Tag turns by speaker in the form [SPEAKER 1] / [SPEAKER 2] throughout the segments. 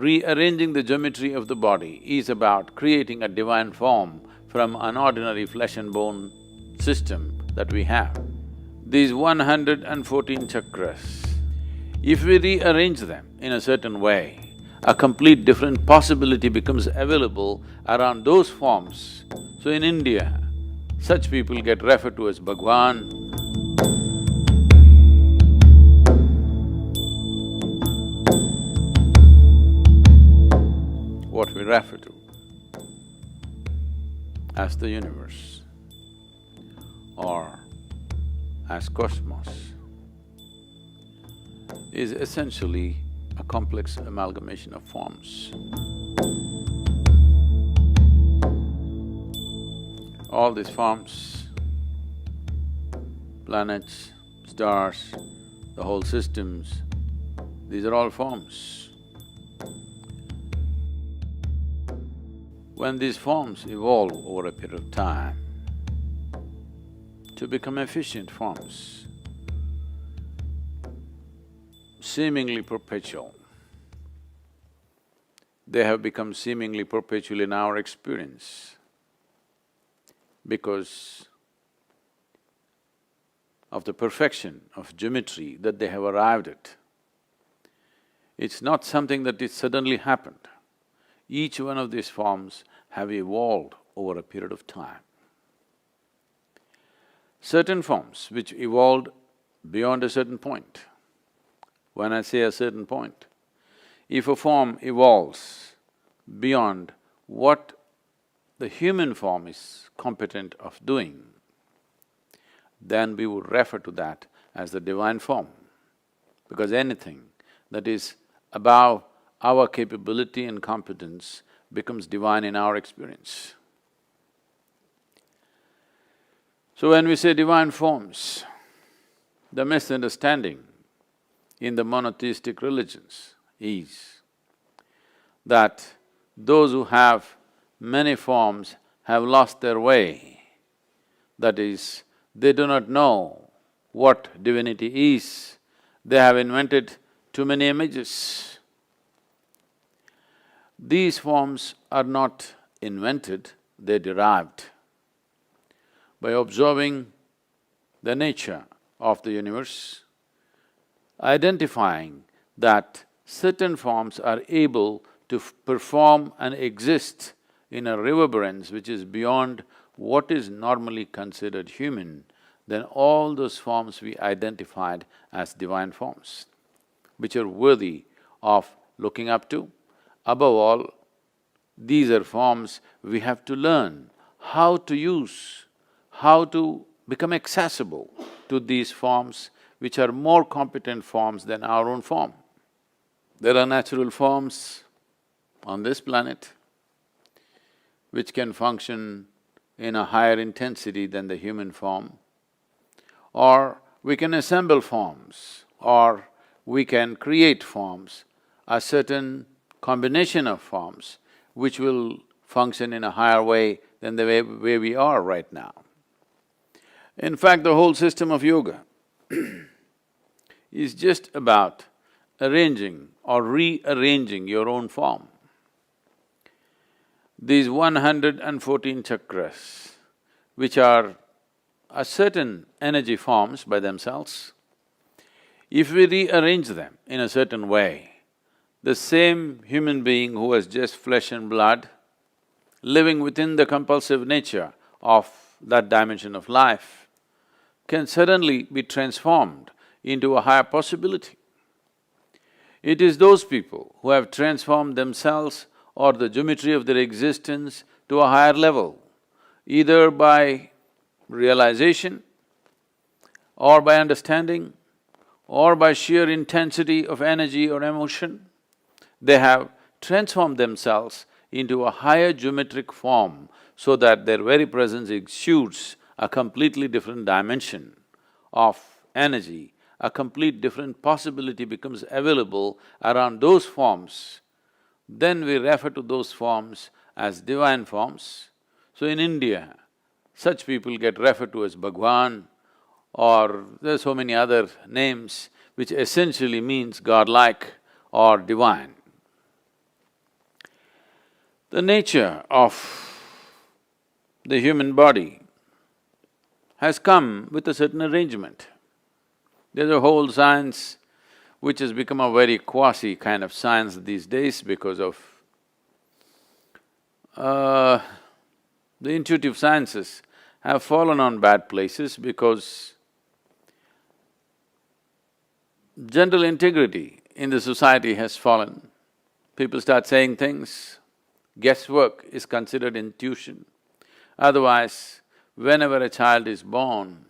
[SPEAKER 1] rearranging the geometry of the body is about creating a divine form from an ordinary flesh and bone system that we have. These 114 chakras, if we rearrange them in a certain way, a complete different possibility becomes available around those forms. So in India, such people get referred to as Bhagwan. What we refer to as the universe or as cosmos is essentially a complex amalgamation of forms. All these forms, planets, stars, the whole systems, these are all forms. When these forms evolve over a period of time to become efficient forms, seemingly perpetual, they have become seemingly perpetual in our experience because of the perfection of geometry that they have arrived at. It's not something that it suddenly happened. Each one of these forms have evolved over a period of time. Certain forms which evolved beyond a certain point. When I say a certain point, if a form evolves beyond what the human form is competent of doing, then we would refer to that as the divine form, because anything that is above our capability and competence becomes divine in our experience. So when we say divine forms, the misunderstanding in the monotheistic religions is that those who have many forms have lost their way. That is, they do not know what divinity is, they have invented too many images. These forms are not invented, they're derived. By observing the nature of the universe, identifying that certain forms are able to perform and exist in a reverberance which is beyond what is normally considered human, then all those forms we identified as divine forms, which are worthy of looking up to. Above all, these are forms we have to learn how to use, how to become accessible to these forms which are more competent forms than our own form. There are natural forms on this planet which can function in a higher intensity than the human form, or we can assemble forms, or we can create forms, a certain combination of forms which will function in a higher way than the way we are right now. In fact, the whole system of yoga is just about arranging or rearranging your own form. These 114 chakras, which are a certain energy forms by themselves, if we rearrange them in a certain way, the same human being who was just flesh and blood, living within the compulsive nature of that dimension of life, can suddenly be transformed into a higher possibility. It is those people who have transformed themselves or the geometry of their existence to a higher level, either by realization or by understanding or by sheer intensity of energy or emotion. They have transformed themselves into a higher geometric form so that their very presence exudes a completely different dimension of energy, a complete different possibility becomes available around those forms. Then we refer to those forms as divine forms. So in India, such people get referred to as Bhagwan, or there are so many other names which essentially means godlike or divine. The nature of the human body has come with a certain arrangement. There's a whole science which has become a very quasi kind of science these days because of the intuitive sciences have fallen on bad places because general integrity in the society has fallen. People start saying things, guesswork is considered intuition. Otherwise, whenever a child is born,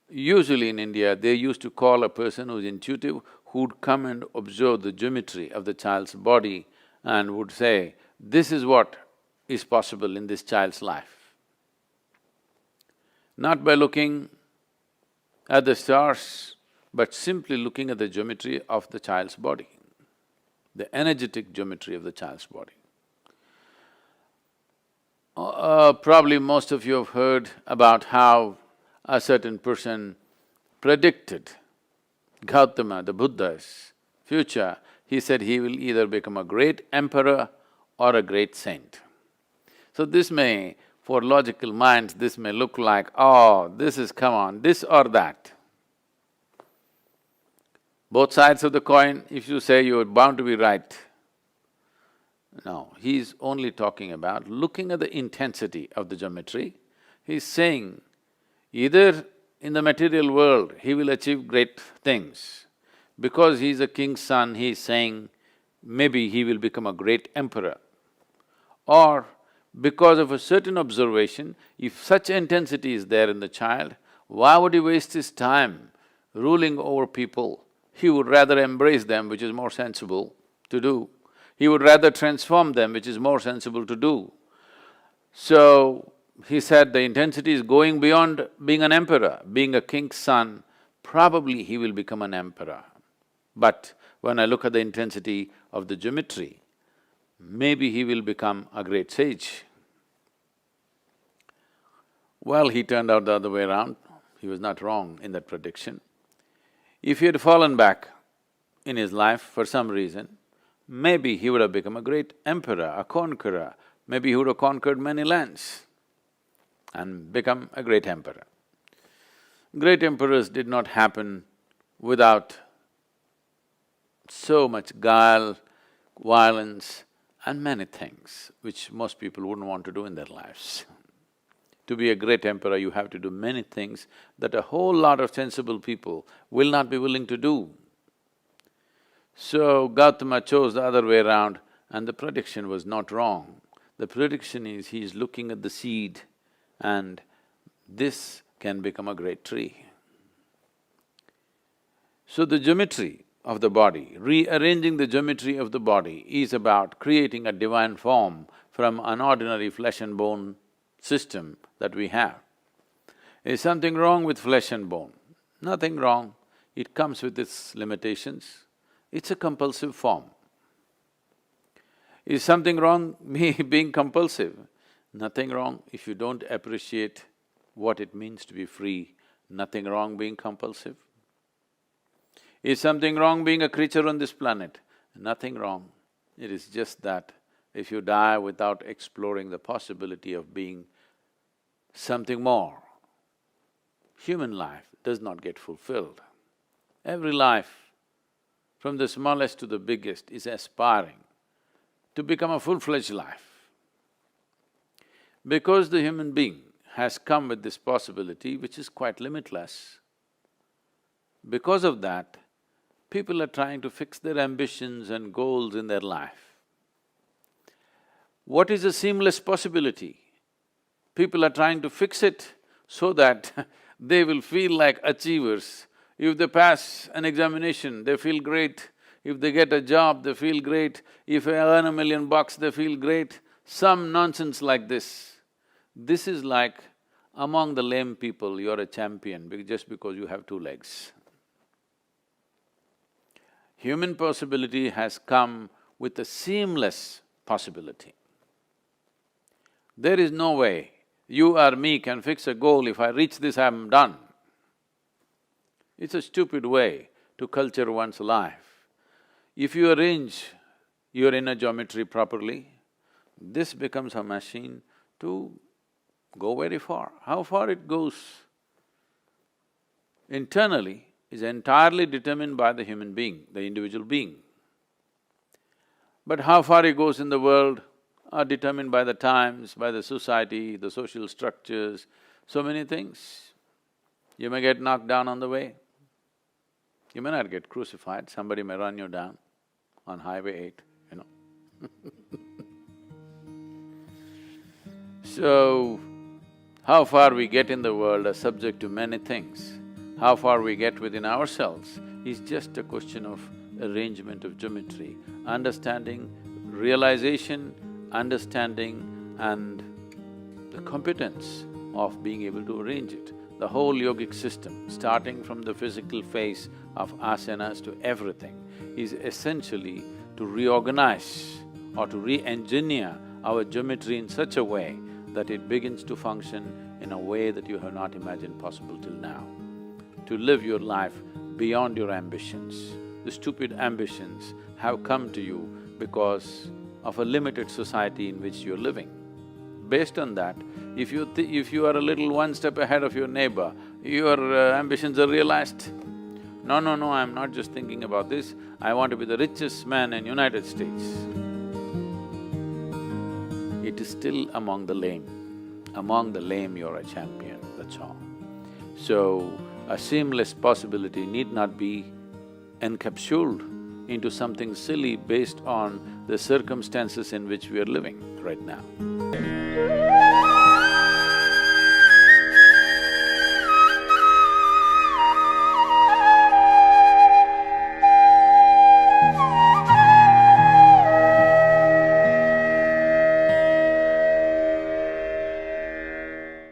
[SPEAKER 1] usually in India, they used to call a person who's intuitive, who'd come and observe the geometry of the child's body and would say, this is what is possible in this child's life. Not by looking at the stars, but simply looking at the geometry of the child's body, the energetic geometry of the child's body. Probably most of you have heard about how a certain person predicted Gautama, the Buddha's future. He said he will either become a great emperor or a great saint. So this may, for logical minds, this may look like, oh, this is, come on, this or that. Both sides of the coin, if you say you're bound to be right. No, he's only talking about looking at the intensity of the geometry. He's saying, either in the material world he will achieve great things. Because he's a king's son, he's saying maybe he will become a great emperor. Or because of a certain observation, if such intensity is there in the child, why would he waste his time ruling over people? He would rather embrace them, which is more sensible to do. He would rather transform them, which is more sensible to do. So, he said the intensity is going beyond being an emperor. Being a king's son, probably he will become an emperor. But when I look at the intensity of the geometry, maybe he will become a great sage. Well, he turned out the other way around. He was not wrong in that prediction. If he had fallen back in his life for some reason, maybe he would have become a great emperor, a conqueror. Maybe he would have conquered many lands and become a great emperor. Great emperors did not happen without so much guile, violence and many things which most people wouldn't want to do in their lives. To be a great emperor, you have to do many things that a whole lot of sensible people will not be willing to do. So Gautama chose the other way around and the prediction was not wrong. The prediction is he is looking at the seed and this can become a great tree. So the geometry of the body, rearranging the geometry of the body is about creating a divine form from an ordinary flesh and bone system that we have. Is something wrong with flesh and bone? Nothing wrong, it comes with its limitations. It's a compulsive form. Is something wrong me being compulsive? Nothing wrong if you don't appreciate what it means to be free. Nothing wrong being compulsive. Is something wrong being a creature on this planet? Nothing wrong. It is just that if you die without exploring the possibility of being something more, human life does not get fulfilled. Every life, from the smallest to the biggest, is aspiring to become a full-fledged life. Because the human being has come with this possibility which is quite limitless, because of that, people are trying to fix their ambitions and goals in their life. What is a seamless possibility? People are trying to fix it so that they will feel like achievers. If they pass an examination, they feel great. If they get a job, they feel great. If they earn $1 million, they feel great. Some nonsense like this. This is like among the lame people, you're a champion just because you have 2 legs. Human possibility has come with a seamless possibility. There is no way you or me can fix a goal, if I reach this, I'm done. It's a stupid way to culture one's life. If you arrange your inner geometry properly, this becomes a machine to go very far. How far it goes internally is entirely determined by the human being, the individual being. But how far it goes in the world are determined by the times, by the society, the social structures, so many things. You may get knocked down on the way. You may not get crucified, somebody may run you down on Highway 8, you know. So, how far we get in the world are subject to many things. How far we get within ourselves is just a question of arrangement of geometry, understanding, realization, understanding and the competence of being able to arrange it. The whole yogic system, starting from the physical phase of asanas to everything, is essentially to reorganize or to re-engineer our geometry in such a way that it begins to function in a way that you have not imagined possible till now. To live your life beyond your ambitions. The stupid ambitions have come to you because of a limited society in which you're living. Based on that, if you are a little one step ahead of your neighbor, your ambitions are realized. No, no, no, I'm not just thinking about this, I want to be the richest man in United States. It is still among the lame. Among the lame you're a champion, that's all. So, a seamless possibility need not be encapsulated into something silly based on the circumstances in which we are living right now.